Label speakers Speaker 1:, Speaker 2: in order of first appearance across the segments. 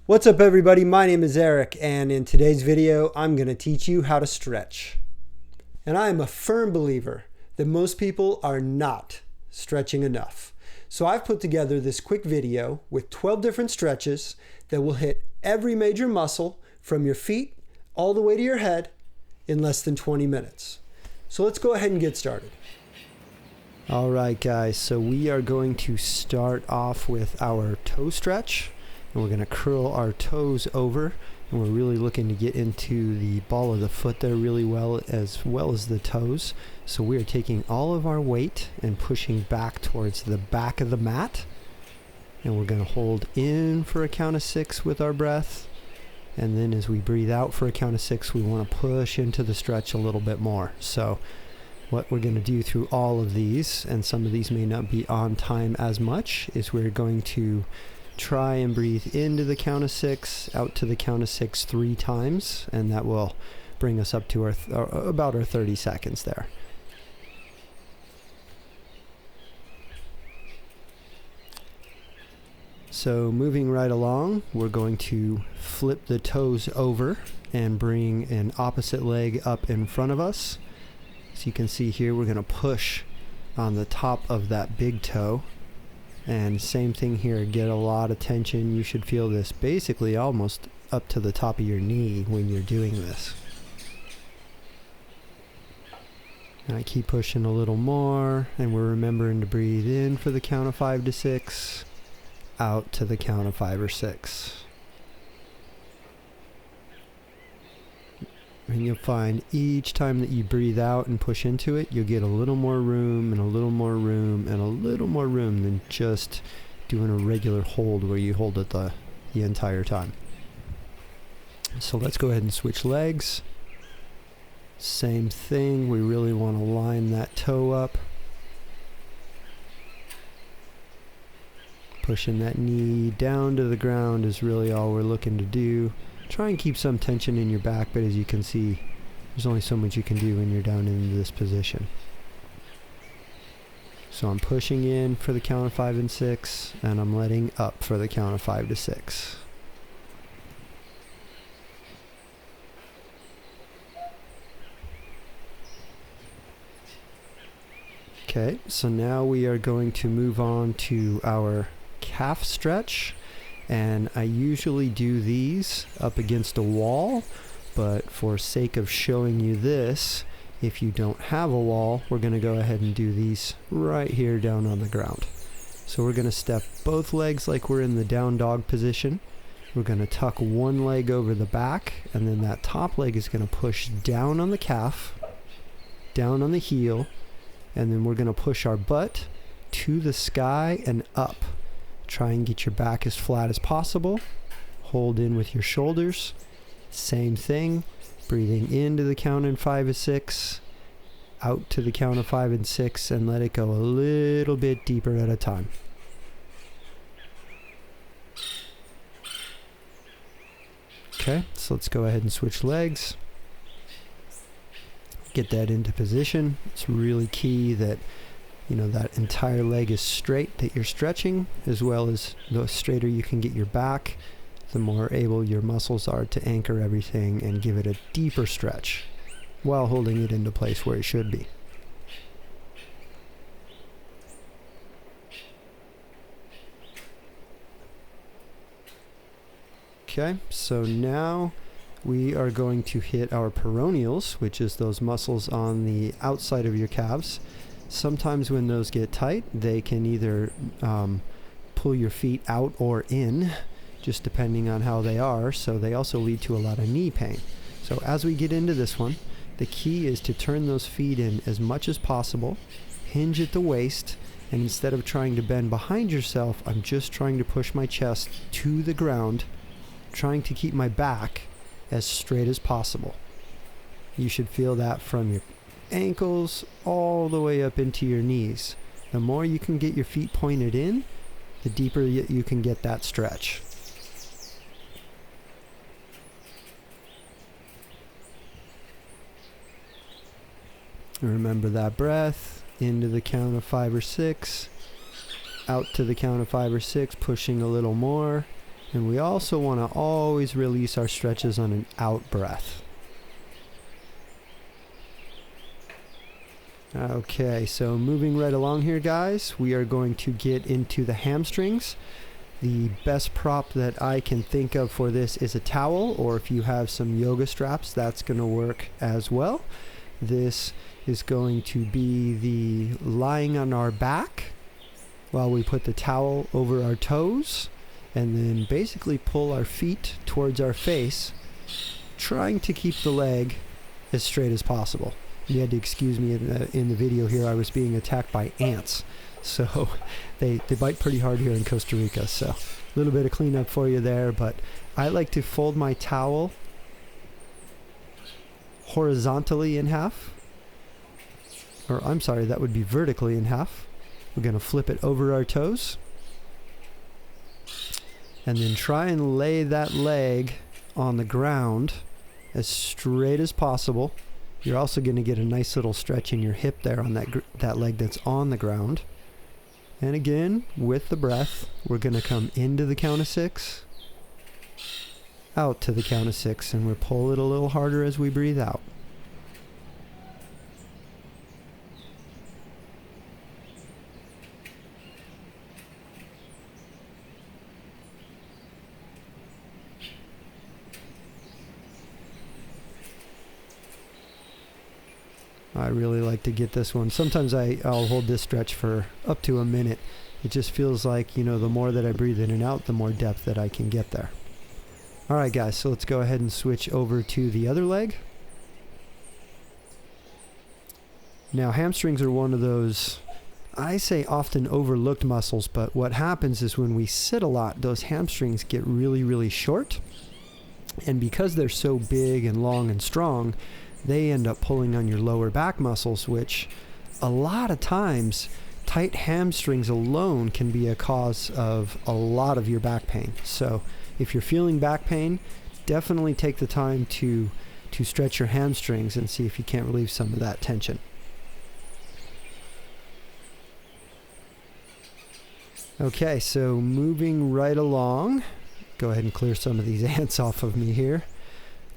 Speaker 1: What's up everybody, my name is Eric, and in today's video I'm going to teach you how to stretch. And I am a firm believer that most people are not stretching enough. So I've put together this quick video with 12 different stretches that will hit every major muscle from your feet all the way to your head in less than 20 minutes. So let's go ahead and get started. Alright guys, so we are going to start off with our toe stretch. And we're going to curl our toes over, and we're really looking to get into the ball of the foot there really well as the toes. So we are taking all of our weight and pushing back towards the back of the mat, and we're going to hold in for a count of 6 with our breath, and then as we breathe out for a count of 6 we want to push into the stretch a little bit more. So what we're going to do through all of these, and some of these may not be on time as much, is we're going to try and breathe into the count of 6, out to the count of 6 3 times, and that will bring us up to our about our 30 seconds there. So moving right along, we're going to flip the toes over and bring an opposite leg up in front of us. So you can see here we're going to push on the top of that big toe. And same thing here, get a lot of tension. You should feel this basically almost up to the top of your knee when you're doing this. And I keep pushing a little more, and we're remembering to breathe in for the count of 5 to 6, out to the count of 5 or 6. And you'll find each time that you breathe out and push into it, you'll get a little more room and a little more room and a little more room than just doing a regular hold where you hold it the entire time. So let's go ahead and switch legs. Same thing, we really want to line that toe up. Pushing that knee down to the ground is really all we're looking to do. Try and keep some tension in your back, but as you can see, there's only so much you can do when you're down in this position. So I'm pushing in for the count of 5 and 6, and I'm letting up for the count of 5 to 6. Okay, so now we are going to move on to our calf stretch. And I usually do these up against a wall, but for sake of showing you this, if you don't have a wall, we're going to go ahead and do these right here down on the ground. So we're going to step both legs like we're in the down dog position. We're going to tuck one leg over the back, and then that top leg is going to push down on the calf, down on the heel, and then we're going to push our butt to the sky and up. Try and get your back as flat as possible. Hold in with your shoulders. Same thing. Breathing into the count in 5 and 6. Out to the count of 5 and 6. And let it go a little bit deeper at a time. Okay, so let's go ahead and switch legs. Get that into position. It's really key that that entire leg is straight that you're stretching, as well as the straighter you can get your back, the more able your muscles are to anchor everything and give it a deeper stretch while holding it into place where it should be. Okay, so now we are going to hit our perennials, which is those muscles on the outside of your calves. Sometimes when those get tight, they can either pull your feet out or in, just depending on how they are. So they also lead to a lot of knee pain. So as we get into this one, the key is to turn those feet in as much as possible, hinge at the waist, and instead of trying to bend behind yourself, I'm just trying to push my chest to the ground, trying to keep my back as straight as possible. You should feel that from your ankles all the way up into your knees. The more you can get your feet pointed in, the deeper you can get that stretch. Remember that breath into the count of 5 or 6, out to the count of 5 or 6, pushing a little more, And we also want to always release our stretches on an out breath. Okay, so moving right along here, guys, we are going to get into the hamstrings. The best prop that I can think of for this is a towel, or if you have some yoga straps, that's going to work as well. This is going to be the lying on our back while we put the towel over our toes, and then basically pull our feet towards our face, trying to keep the leg as straight as possible. You had to excuse me in the video here. I was being attacked by ants. So they bite pretty hard here in Costa Rica. So a little bit of cleanup for you there. But I like to fold my towel horizontally in half. Or I'm sorry, that would be vertically in half. We're going to flip it over our toes. And then try and lay that leg on the ground as straight as possible. You're also going to get a nice little stretch in your hip there on that leg that's on the ground. And again, with the breath, we're going to come into the count of 6, out to the count of 6, and we'll pull it a little harder as we breathe out. I really like to get this one. Sometimes I'll hold this stretch for up to a minute. It just feels like, you know, the more that I breathe in and out, the more depth that I can get there. All right, guys, so let's go ahead and switch over to the other leg. Now, hamstrings are one of those, I say often overlooked muscles, but what happens is when we sit a lot, those hamstrings get really, really short. And because they're so big and long and strong, they end up pulling on your lower back muscles, which a lot of times tight hamstrings alone can be a cause of a lot of your back pain. So if you're feeling back pain, definitely take the time to stretch your hamstrings and see if you can't relieve some of that tension. Okay, so moving right along, go ahead and clear some of these ants off of me here.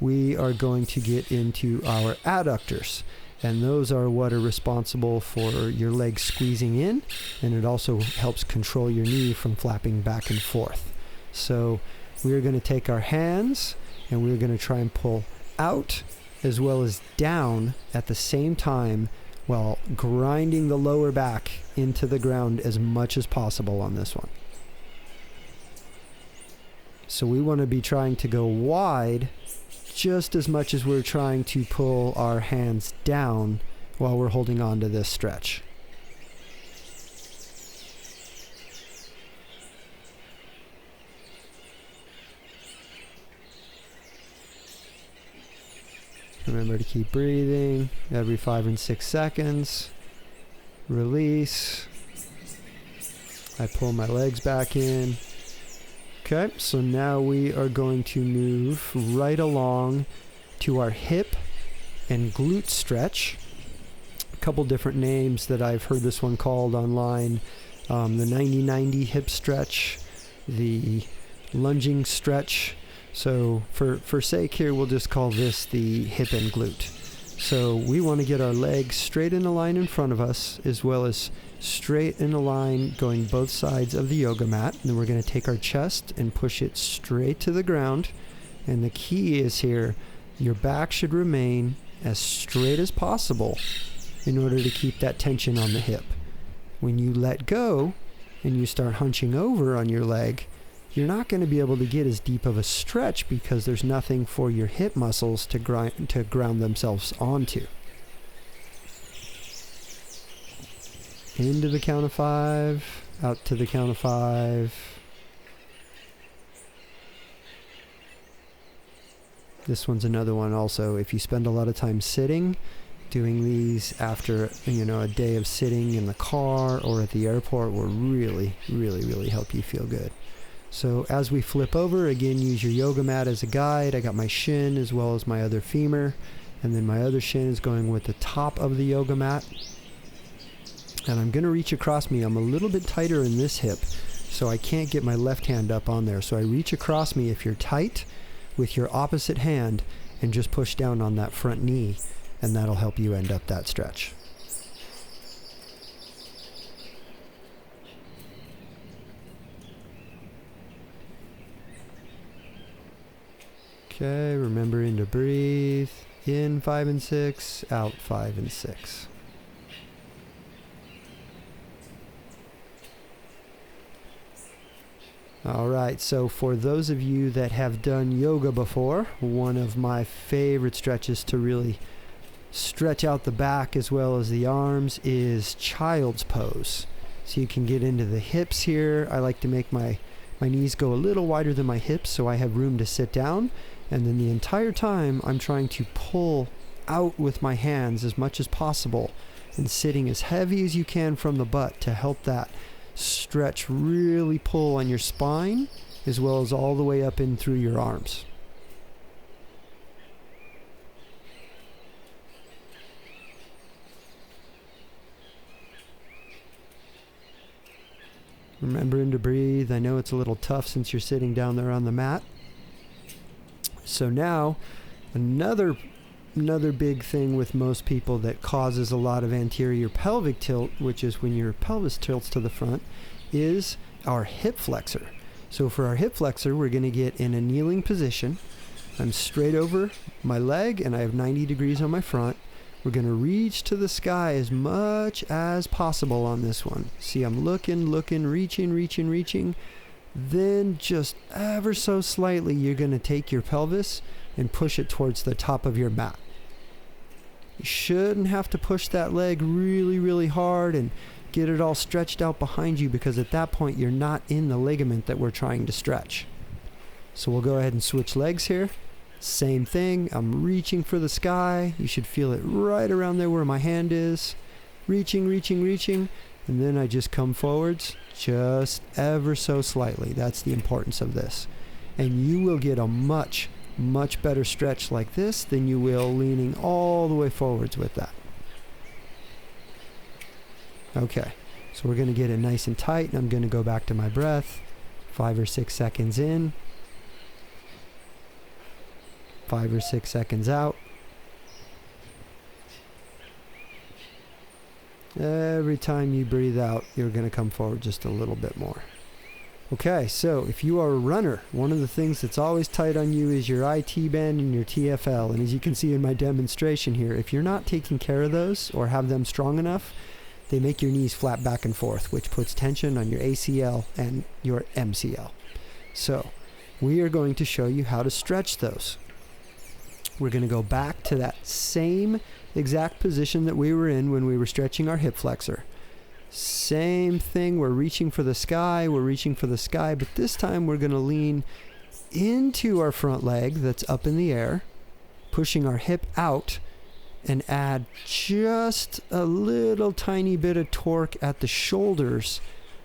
Speaker 1: We are going to get into our adductors, and those are what are responsible for your legs squeezing in, and it also helps control your knee from flapping back and forth. So we're going to take our hands and we're going to try and pull out as well as down at the same time while grinding the lower back into the ground as much as possible on this one. So we want to be trying to go wide just as much as we're trying to pull our hands down while we're holding on to this stretch. Remember to keep breathing every 5 and 6 seconds. Release. I pull my legs back in. Okay, so now we are going to move right along to our hip and glute stretch. A couple different names that I've heard this one called online. The 90-90 hip stretch, the lunging stretch. So for sake here, we'll just call this the hip and glute. So we want to get our legs straight in a line in front of us, as well as straight in a line going both sides of the yoga mat. And then we're going to take our chest and push it straight to the ground. And the key is here, your back should remain as straight as possible in order to keep that tension on the hip. When you let go and you start hunching over on your leg, you're not going to be able to get as deep of a stretch because there's nothing for your hip muscles to ground themselves onto. Into the count of 5, out to the count of 5. This one's another one also. If you spend a lot of time sitting, doing these after, a day of sitting in the car or at the airport will really, really, really help you feel good. So as we flip over, again, use your yoga mat as a guide. I got my shin as well as my other femur, and then my other shin is going with the top of the yoga mat. And I'm going to reach across me. I'm a little bit tighter in this hip, so I can't get my left hand up on there. So I reach across me if you're tight with your opposite hand and just push down on that front knee, and that'll help you end up that stretch. Okay, remembering to breathe. In 5 and 6, out 5 and 6. Alright, so for those of you that have done yoga before, one of my favorite stretches to really stretch out the back as well as the arms is child's pose. So you can get into the hips here. I like to make my knees go a little wider than my hips so I have room to sit down. And then the entire time I'm trying to pull out with my hands as much as possible and sitting as heavy as you can from the butt to help that stretch really pull on your spine as well as all the way up in through your arms. Remembering to breathe. I know it's a little tough since you're sitting down there on the mat. So now, another big thing with most people that causes a lot of anterior pelvic tilt, which is when your pelvis tilts to the front, is our hip flexor. So for our hip flexor, we're going to get in a kneeling position. I'm straight over my leg and I have 90 degrees on my front. We're going to reach to the sky as much as possible on this one. See, I'm looking, reaching. Then just ever so slightly, you're going to take your pelvis and push it towards the top of your mat. You shouldn't have to push that leg really hard and get it all stretched out behind you, because at that point you're not in the ligament that we're trying to stretch. So we'll go ahead and switch legs here. Same thing, I'm reaching for the sky. You should feel it right around there where my hand is. Reaching, and then I just come forwards just ever so slightly. That's the importance of this. And you will get a much better stretch like this than you will leaning all the way forwards with that. Okay, so we're going to get it nice and tight, and I'm going to go back to my breath. 5 or 6 seconds in. 5 or 6 seconds out. Every time you breathe out, you're going to come forward just a little bit more. Okay, so if you are a runner, one of the things that's always tight on you is your IT band and your TFL. And as you can see in my demonstration here, if you're not taking care of those or have them strong enough, they make your knees flap back and forth, which puts tension on your ACL and your MCL. So we are going to show you how to stretch those. We're going to go back to that same exact position that we were in when we were stretching our hip flexor. Same thing, we're reaching for the sky, but this time we're going to lean into our front leg that's up in the air, pushing our hip out, and add just a little tiny bit of torque at the shoulders,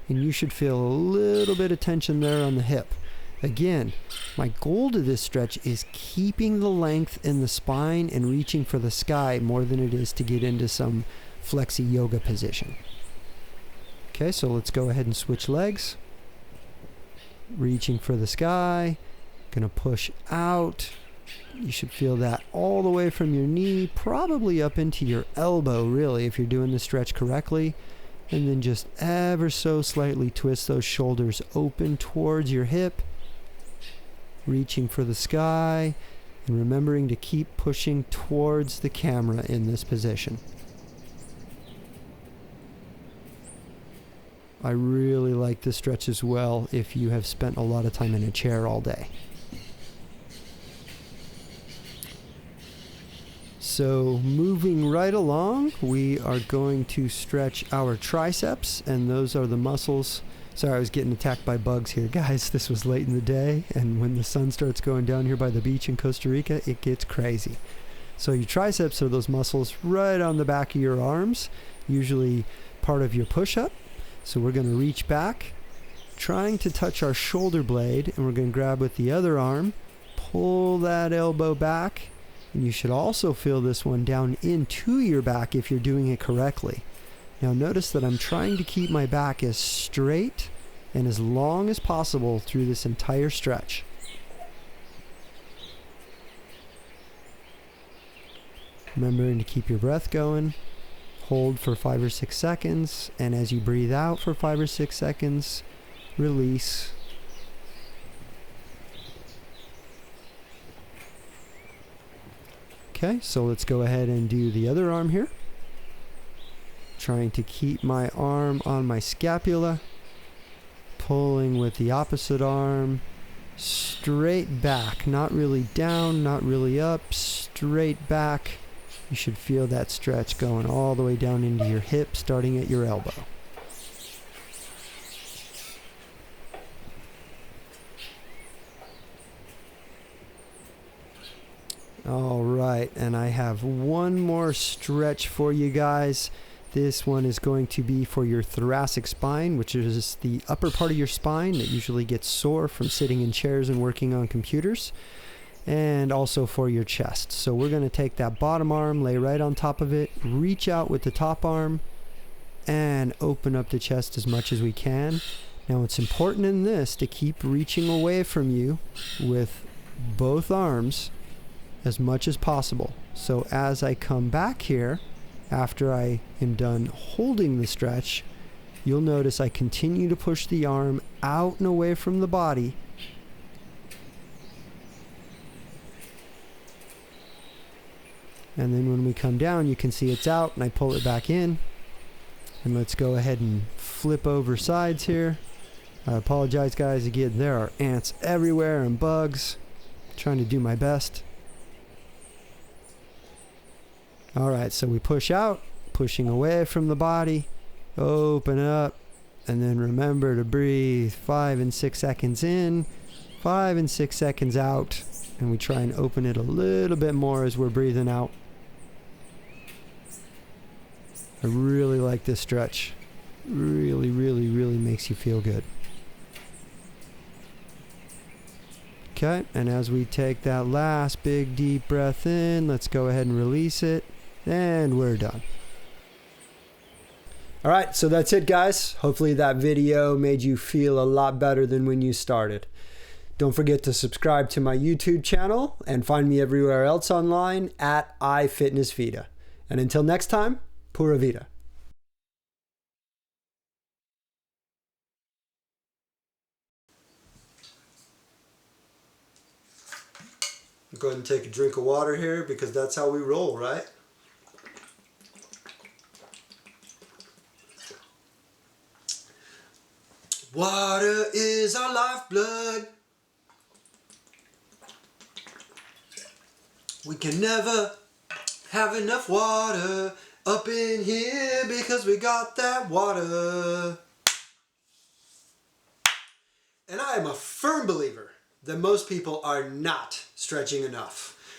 Speaker 1: and you should feel a little bit of tension there on the hip. Again, my goal to this stretch is keeping the length in the spine and reaching for the sky more than it is to get into some flexi yoga position. Okay, so let's go ahead and switch legs. Reaching for the sky. Gonna push out. You should feel that all the way from your knee, probably up into your elbow, really, if you're doing the stretch correctly. And then just ever so slightly twist those shoulders open towards your hip. Reaching for the sky, and remembering to keep pushing towards the camera in this position. I really like this stretch as well if you have spent a lot of time in a chair all day. So moving right along, we are going to stretch our triceps, and those are the muscles. Sorry, I was getting attacked by bugs here, guys. This was late in the day, and when the sun starts going down here by the beach in Costa Rica, it gets crazy. So your triceps are those muscles right on the back of your arms, usually part of your push-up. So we're going to reach back, trying to touch our shoulder blade, and we're going to grab with the other arm, pull that elbow back, and you should also feel this one down into your back if you're doing it correctly. Now notice that I'm trying to keep my back as straight and as long as possible through this entire stretch. Remembering to keep your breath going. Hold for 5 or 6 seconds, and as you breathe out for 5 or 6 seconds, release. Okay, so let's go ahead and do the other arm here. Trying to keep my arm on my scapula, pulling with the opposite arm, straight back, not really down, not really up, straight back. You should feel that stretch going all the way down into your hip, starting at your elbow. All right, and I have one more stretch for you guys. This one is going to be for your thoracic spine, which is the upper part of your spine that usually gets sore from sitting in chairs and working on computers, and also for your chest. So we're going to take that bottom arm, lay right on top of it, reach out with the top arm, and open up the chest as much as we can. Now it's important in this to keep reaching away from you with both arms as much as possible. So as I come back here, after I am done holding the stretch, you'll notice I continue to push the arm out and away from the body. And then when we come down, you can see it's out, and I pull it back in. And let's go ahead and flip over sides here. I apologize, guys. Again, there are ants everywhere and bugs. I'm trying to do my best. Alright, so we push out, pushing away from the body, open up, and then remember to breathe 5 and 6 seconds in, 5 and 6 seconds out, and we try and open it a little bit more as we're breathing out. I really like this stretch. Really, really, really makes you feel good. Okay, and as we take that last big deep breath in, let's go ahead and release it. And we're done. All right, so that's it, guys. Hopefully that video made you feel a lot better than when you started. Don't forget to subscribe to my YouTube channel and find me everywhere else online at iFitnessVita. And until next time, Pura Vida. Go ahead and take a drink of water here because that's how we roll, right? Water is our lifeblood. We can never have enough water up in here because we got that water. And I am a firm believer that most people are not stretching enough.